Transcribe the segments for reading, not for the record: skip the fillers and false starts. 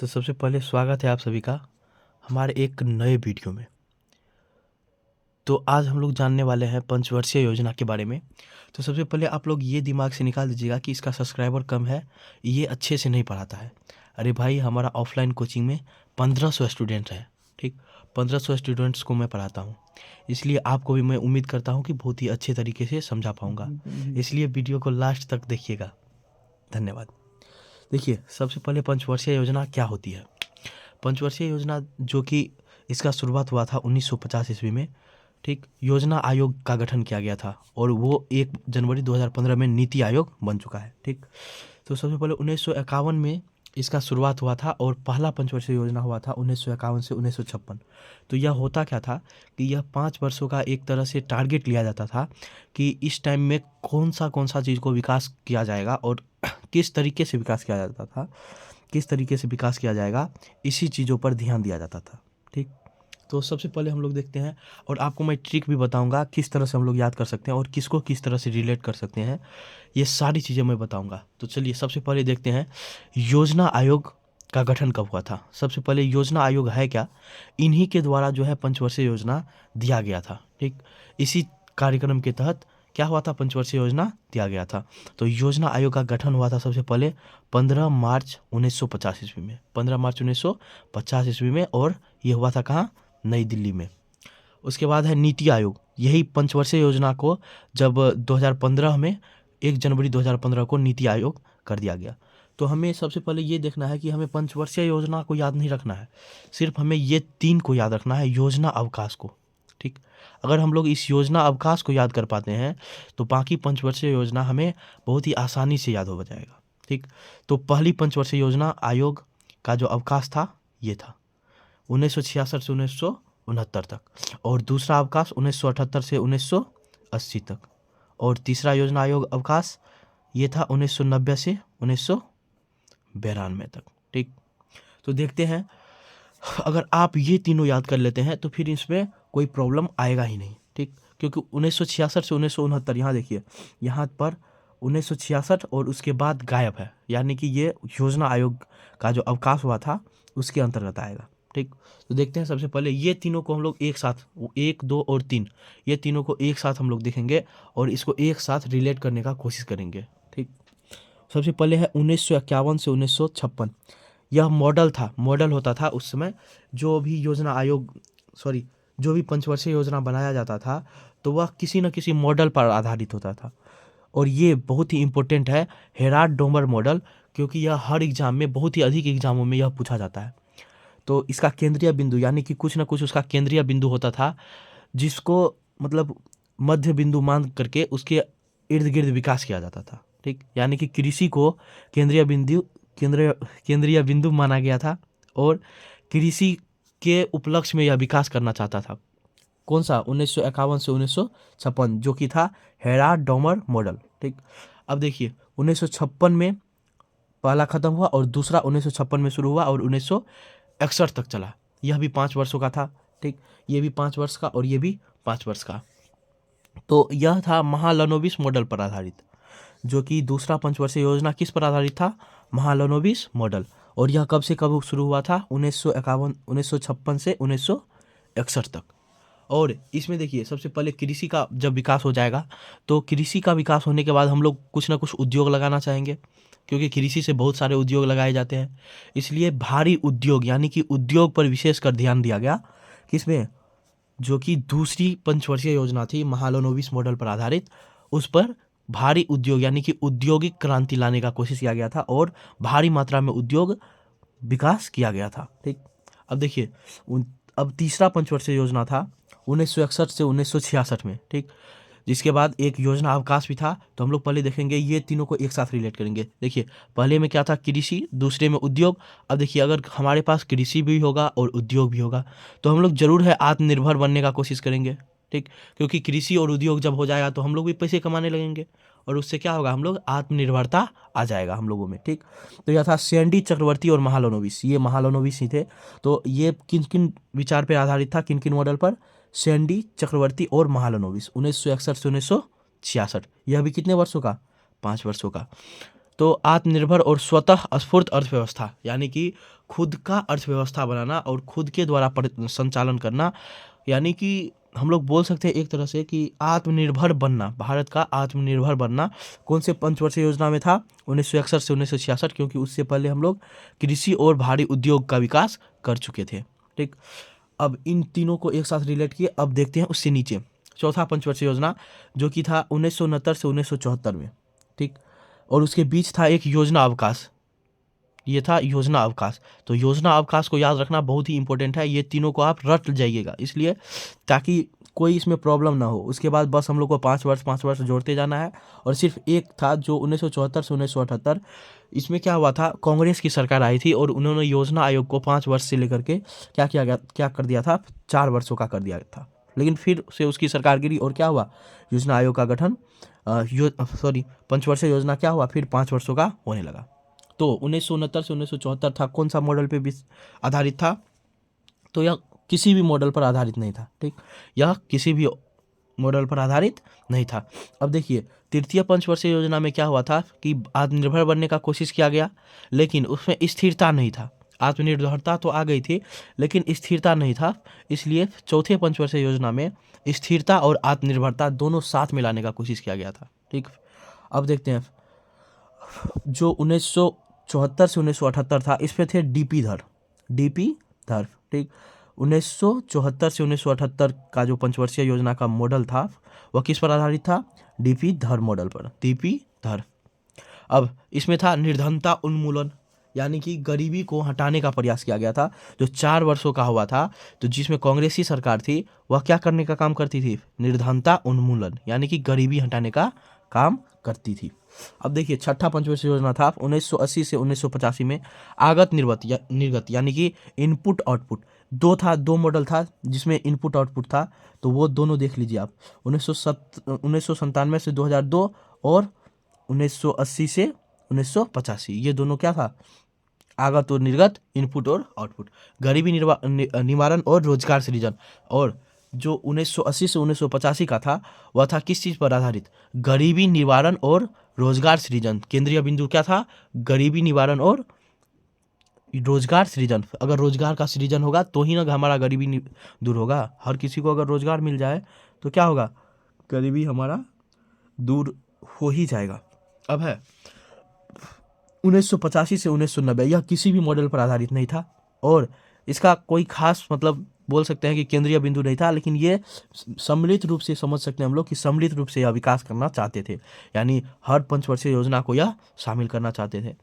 तो सबसे पहले स्वागत है आप सभी का हमारे एक नए वीडियो में। तो आज हम लोग जानने वाले हैं पंचवर्षीय योजना के बारे में। तो सबसे पहले आप लोग ये दिमाग से निकाल दीजिएगा कि इसका सब्सक्राइबर कम है, ये अच्छे से नहीं पढ़ाता है। अरे भाई, हमारा ऑफलाइन कोचिंग में 1500 स्टूडेंट हैं, ठीक। 1500 स्टूडेंट्स को मैं पढ़ाता हूँ, इसलिए आपको भी मैं उम्मीद करता हूँ कि बहुत ही अच्छे तरीके से समझा पाऊँगा। इसलिए वीडियो को लास्ट तक देखिएगा। धन्यवाद। देखिए, सबसे पहले पंचवर्षीय योजना क्या होती है। पंचवर्षीय योजना जो कि इसका शुरुआत हुआ था 1950 ईस्वी में, ठीक। योजना आयोग का गठन किया गया था और वो 1 जनवरी 2015 में नीति आयोग बन चुका है, ठीक। तो सबसे पहले 1951 में इसका शुरुआत हुआ था और पहला पंचवर्षीय योजना हुआ था 1951 से 1956। तो यह होता क्या था कि यह 5 वर्षों का एक तरह से टारगेट लिया जाता था कि इस टाइम में कौन सा चीज़ को विकास किया जाएगा और किस तरीके से विकास किया जाता था, किस तरीके से विकास किया जाएगा, इसी चीज़ों पर ध्यान दिया जाता था, ठीक। तो सबसे पहले हम लोग देखते हैं और आपको मैं ट्रिक भी बताऊंगा किस तरह से हम लोग याद कर सकते हैं और किसको किस तरह से रिलेट कर सकते हैं, ये सारी चीज़ें मैं बताऊंगा। तो चलिए सबसे पहले देखते हैं योजना आयोग का गठन कब हुआ था। सबसे पहले योजना आयोग है क्या, इन्हीं के द्वारा जो है पंचवर्षीय योजना दिया गया था, ठीक। इसी कार्यक्रम के तहत क्या हुआ था, पंचवर्षीय योजना दिया गया था। तो योजना आयोग का गठन हुआ था सबसे पहले 15 मार्च 1950 ईस्वी में, 15 मार्च 1950 ईस्वी में, और ये हुआ था कहाँ, नई दिल्ली में। उसके बाद है नीति आयोग। यही पंचवर्षीय योजना को जब 2015 में 1 जनवरी 2015 को नीति आयोग कर दिया गया। तो हमें सबसे पहले ये देखना है कि हमें पंचवर्षीय योजना को याद नहीं रखना है, सिर्फ हमें ये 3 को याद रखना है, योजना अवकाश को, ठीक। अगर हम लोग इस योजना अवकाश को याद कर पाते हैं तो बाकी पंचवर्षीय योजना हमें बहुत ही आसानी से याद हो जाएगा, ठीक। तो पहली पंचवर्षीय योजना आयोग का जो अवकाश था ये था 1966 से 1969 तक, और दूसरा अवकाश 1978 से 1980 तक, और तीसरा योजना आयोग अवकाश ये था 1990 से 1992 तक, ठीक। तो देखते हैं, अगर आप ये तीनों याद कर लेते हैं तो फिर इसमें कोई प्रॉब्लम आएगा ही नहीं, ठीक। क्योंकि 1966 से 1969, यहाँ देखिए, यहाँ पर 1966 और उसके बाद गायब है, यानी कि ये योजना आयोग का जो अवकाश हुआ था उसके अंतर्गत आएगा, ठीक। तो देखते हैं, सबसे पहले ये तीनों को हम लोग एक साथ, 1, 2 और 3, ये तीनों को एक साथ हम लोग देखेंगे और इसको एक साथ रिलेट करने का कोशिश करेंगे, ठीक। सबसे पहले है 1951 से 1956। यह मॉडल था, मॉडल होता था उस समय, जो भी योजना आयोग, सॉरी, जो भी पंचवर्षीय योजना बनाया जाता था तो वह किसी न किसी मॉडल पर आधारित होता था। और ये बहुत ही इम्पोर्टेंट है, हेराल्ड डोमर मॉडल, क्योंकि यह हर एग्जाम में, बहुत ही अधिक एग्जामों में यह पूछा जाता है। तो इसका केंद्रीय बिंदु, यानी कि कुछ ना कुछ उसका केंद्रीय बिंदु होता था, जिसको मतलब मध्य बिंदु मान करके उसके इर्द गिर्द विकास किया जाता था, ठीक। यानी कि कृषि को केंद्रीय बिंदु, केंद्रीय बिंदु माना गया था और कृषि के उपलक्ष्य में यह विकास करना चाहता था। कौन सा, 1951 से 1956, जो कि था हेराल्ड डोमर मॉडल, ठीक। अब देखिए, 1956 में पहला खत्म हुआ और दूसरा 1956 में शुरू हुआ और 1961 तक चला। यह भी 5 वर्षों का था, ठीक। ये भी 5 वर्ष का और ये भी 5 वर्ष का। तो यह था महालनोबिस मॉडल पर आधारित, जो कि दूसरा पंचवर्षीय योजना किस पर आधारित था, महालनोबिस मॉडल। और यह कब से कब शुरू हुआ था, 1956 से 1961 तक। और इसमें देखिए, सबसे पहले कृषि का जब विकास हो जाएगा तो कृषि का विकास होने के बाद हम लोग कुछ ना कुछ उद्योग लगाना चाहेंगे, क्योंकि कृषि से बहुत सारे उद्योग लगाए जाते हैं। इसलिए भारी उद्योग, यानी कि उद्योग पर विशेष कर ध्यान दिया गया, किसमें, जो कि दूसरी पंचवर्षीय योजना थी महालनोबिस मॉडल पर आधारित, उस पर भारी उद्योग यानी कि औद्योगिक क्रांति लाने का कोशिश किया गया था और भारी मात्रा में उद्योग विकास किया गया था, ठीक। अब देखिए, अब तीसरा पंचवर्षीय योजना था 1961 से 1966 में, ठीक। जिसके बाद एक योजना अवकाश भी था। तो हम लोग पहले देखेंगे, ये तीनों को एक साथ रिलेट करेंगे। देखिए, पहले में क्या था, कृषि, दूसरे में उद्योग। अब देखिए, अगर हमारे पास कृषि भी होगा और उद्योग भी होगा तो हम लोग जरूर है आत्मनिर्भर बनने का कोशिश करेंगे, ठीक। क्योंकि कृषि और उद्योग जब हो जाएगा तो हम लोग भी पैसे कमाने लगेंगे और उससे क्या होगा, हम लोग आत्मनिर्भरता आ जाएगा हम लोगों में, ठीक। तो यह था सैंडी चक्रवर्ती और महालनोबिस, ये महालनोबिस ही थे। तो ये किन किन विचार पर आधारित था, किन किन मॉडल पर, सैंडी चक्रवर्ती और महालनोबिस, 1961 से 1966। यह भी कितने वर्षों का, 5 वर्षों का। तो आत्मनिर्भर और स्वतः स्फूर्त अर्थव्यवस्था, यानी कि खुद का अर्थव्यवस्था बनाना और खुद के द्वारा संचालन करना, यानी कि हम लोग बोल सकते हैं एक तरह से कि आत्मनिर्भर बनना, भारत का आत्मनिर्भर बनना। कौन से पंचवर्षीय योजना में था? 1961 से 1966, क्योंकि उससे पहले हम लोग कृषि और भारी उद्योग का विकास कर चुके थे। ठीक, अब इन तीनों को एक साथ रिलेट किए। अब देखते हैं उससे नीचे चौथा पंचवर्षीय योजना, जो कि था 1969 से 1974 में। ठीक, और उसके बीच था एक योजना अवकाश, ये था योजना अवकाश। तो योजना अवकाश को याद रखना बहुत ही इंपॉर्टेंट है, ये तीनों को आप रट जाइएगा, इसलिए ताकि कोई इसमें प्रॉब्लम ना हो। उसके बाद बस हम लोग को 5 वर्ष जोड़ते जाना है। और सिर्फ एक था जो 1974 से 1978, इसमें क्या हुआ था, कांग्रेस की सरकार आई थी और उन्होंने योजना आयोग को 5 वर्ष से लेकर के क्या कर दिया था, 4 वर्षों का कर दिया था। लेकिन फिर से उसकी सरकार गिरी और क्या हुआ, योजना आयोग का गठन पंचवर्षीय योजना क्या हुआ, फिर 5 वर्षों का होने लगा। तो 1969 से 1974 था, कौन सा मॉडल पे आधारित था? तो यह किसी भी मॉडल पर आधारित नहीं था। ठीक, यह किसी भी मॉडल पर आधारित नहीं था। अब देखिए तृतीय पंचवर्षीय योजना में क्या हुआ था कि आत्मनिर्भर बनने का कोशिश किया गया, लेकिन उसमें स्थिरता नहीं था। आत्मनिर्भरता तो आ गई थी लेकिन स्थिरता नहीं था, इसलिए चौथे पंचवर्षीय योजना में स्थिरता और आत्मनिर्भरता दोनों साथ में लाने का कोशिश किया गया था। ठीक, अब देखते हैं जो 1974 से 1978 था, इसमें थे डीपी धर। ठीक, 1974 से 1978 का जो पंचवर्षीय योजना का मॉडल था वह किस पर आधारित था? डीपी धर मॉडल पर, डीपी धर। अब इसमें था निर्धनता उन्मूलन, यानी कि गरीबी को हटाने का प्रयास किया गया था, जो 4 वर्षों का हुआ था। तो जिसमें कांग्रेसी सरकार थी वह क्या करने का काम करती थी? निर्धनता उन्मूलन, यानी कि गरीबी हटाने का काम करती थी। अब देखिए छठा पंचवर्षीय योजना था 1980 से 1985 में आगत निर्गत, यानी कि इनपुट आउटपुट। दो मॉडल था जिसमें इनपुट आउटपुट था, तो वो दोनों देख लीजिए आप, 1997 से 2002 और 1980 से 1985, ये दोनों क्या था? आगत और निर्गत, इनपुट और आउटपुट, गरीबी निवारण और रोजगार सृजन। और जो 1980 से 1985 का था वह था किस चीज़ पर आधारित? गरीबी निवारण और रोजगार सृजन। केंद्रीय बिंदु क्या था? गरीबी निवारण और रोजगार सृजन। अगर रोजगार का सृजन होगा तो ही ना हमारा गरीबी दूर होगा। हर किसी को अगर रोजगार मिल जाए तो क्या होगा? गरीबी हमारा दूर हो ही जाएगा। अब है 1985 से 1990, यह किसी भी मॉडल पर आधारित नहीं था और इसका कोई खास मतलब बोल सकते हैं कि केंद्रीय बिंदु नहीं था, लेकिन ये सम्मिलित रूप से समझ सकते हैं हम लोग कि सम्मिलित रूप से यह विकास करना चाहते थे, यानी हर पंचवर्षीय योजना को यह शामिल करना चाहते थे।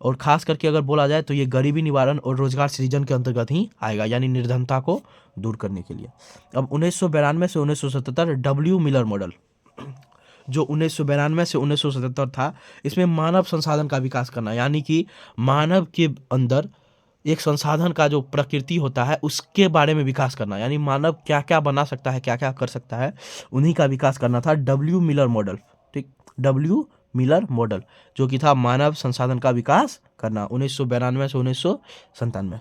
और खास करके अगर बोला जाए तो ये गरीबी निवारण और रोजगार सृजन के अंतर्गत ही आएगा, यानी निर्धनता को दूर करने के लिए। अब 1992 से 1977 डब्ल्यू मिलर मॉडल, जो 1992 से 1977 था, इसमें मानव संसाधन का विकास करना, यानी कि मानव के अंदर एक संसाधन का जो प्रकृति होता है उसके बारे में विकास करना, यानी मानव क्या क्या बना सकता है, क्या क्या कर सकता है, उन्हीं का विकास करना था डब्ल्यू मिलर मॉडल। ठीक, डब्ल्यू मिलर मॉडल जो कि था मानव संसाधन का विकास करना, 1992 से 1997।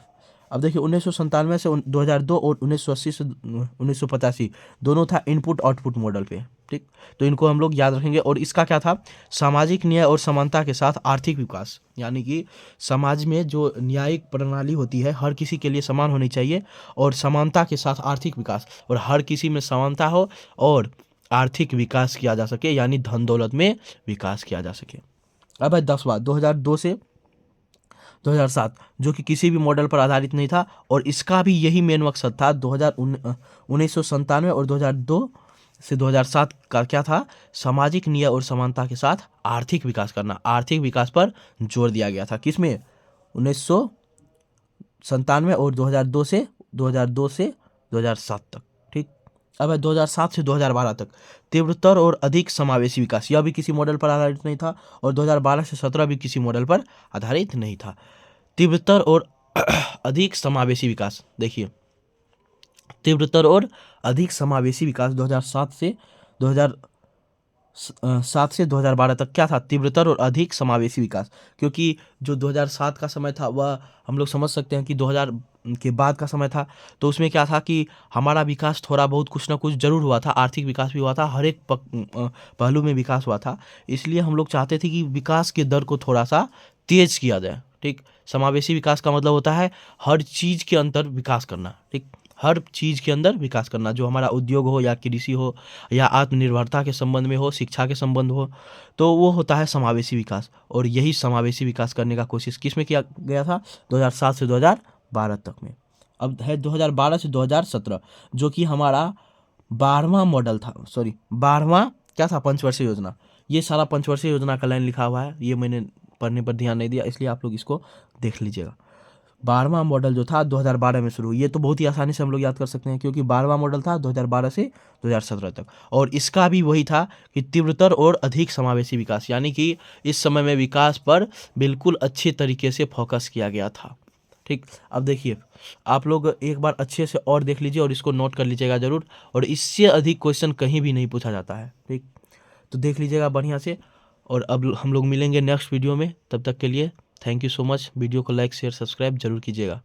अब देखिए 1997 से 2002 और 1980 से 1985 दोनों था इनपुट आउटपुट मॉडल पे। ठीक, तो इनको हम लोग याद रखेंगे। और इसका क्या था? सामाजिक न्याय और समानता के साथ आर्थिक विकास, यानी कि समाज में जो न्यायिक प्रणाली होती है हर किसी के लिए समान होनी चाहिए, और समानता के साथ आर्थिक विकास, और हर किसी में समानता हो और आर्थिक विकास किया जा सके, यानी धन दौलत में विकास किया जा सके। अब है 10वां 2002 से 2007, जो कि किसी भी मॉडल पर आधारित नहीं था, और इसका भी यही मेन मकसद था। 1997 और 2002 से 2007 का क्या था? सामाजिक न्याय और समानता के साथ आर्थिक विकास करना, आर्थिक विकास पर जोर दिया गया था। किसमें? 1997 और 2002 से 2007 तक। ठीक, अब है 2007 से 2012 तक तीव्रतर और अधिक समावेशी विकास, यह भी किसी मॉडल पर आधारित नहीं था, और 2012 से 17 भी किसी मॉडल पर आधारित नहीं था। तीव्रतर और अधिक समावेशी विकास, देखिए तीव्रतर और अधिक समावेशी विकास 2007 से 2012 तक क्या था? तीव्रतर और अधिक समावेशी विकास। क्योंकि जो 2007 का समय था वह हम लोग समझ सकते हैं कि के बाद का समय था। तो उसमें क्या था कि हमारा विकास थोड़ा बहुत कुछ ना कुछ ज़रूर हुआ था, आर्थिक विकास भी हुआ था, हर एक पहलू में विकास हुआ था। इसलिए हम लोग चाहते थे कि विकास के दर को थोड़ा-सा तेज़ किया जाए, ठीक? समावेशी विकास का मतलब होता है हर चीज़ के अंदर विकास करना, ठीक? हर चीज़ के अंदर विकास करना, जो हमारा उद्योग हो या कृषि हो या आत्मनिर्भरता के संबंध में हो, शिक्षा के संबंध हो, तो वो होता है समावेशी विकास। और यही समावेशी विकास करने का कोशिश किसमें किया गया था? 2007 से 2012 तक में। अब है 2012 से 2017, जो कि हमारा 12वां मॉडल था, सॉरी 12वां क्या था? पंचवर्षीय योजना। ये सारा पंचवर्षीय योजना का लाइन लिखा हुआ है, ये मैंने पढ़ने पर ध्यान नहीं दिया, इसलिए आप लोग इसको देख लीजिएगा। 12वां मॉडल जो था 2012 में शुरू हुई। ये तो बहुत ही आसानी से हम लोग याद कर सकते हैं, क्योंकि 12वां मॉडल था 2012 से 2017 तक, और इसका भी वही था कि तीव्रतर और अधिक समावेशी विकास, यानी कि इस समय में विकास पर बिल्कुल अच्छे तरीके से फोकस किया गया था, ठीक? अब देखिए, आप लोग एक बार अच्छे से और देख लीजिए और इसको नोट कर लीजिएगा ज़रूर, और इससे अधिक क्वेश्चन कहीं भी नहीं पूछा जाता है, ठीक? तो देख लीजिएगा बढ़िया से, और अब हम लोग मिलेंगे नेक्स्ट वीडियो में। तब तक के लिए thank you so much. Video को लाइक शेयर सब्सक्राइब जरूर कीजिएगा।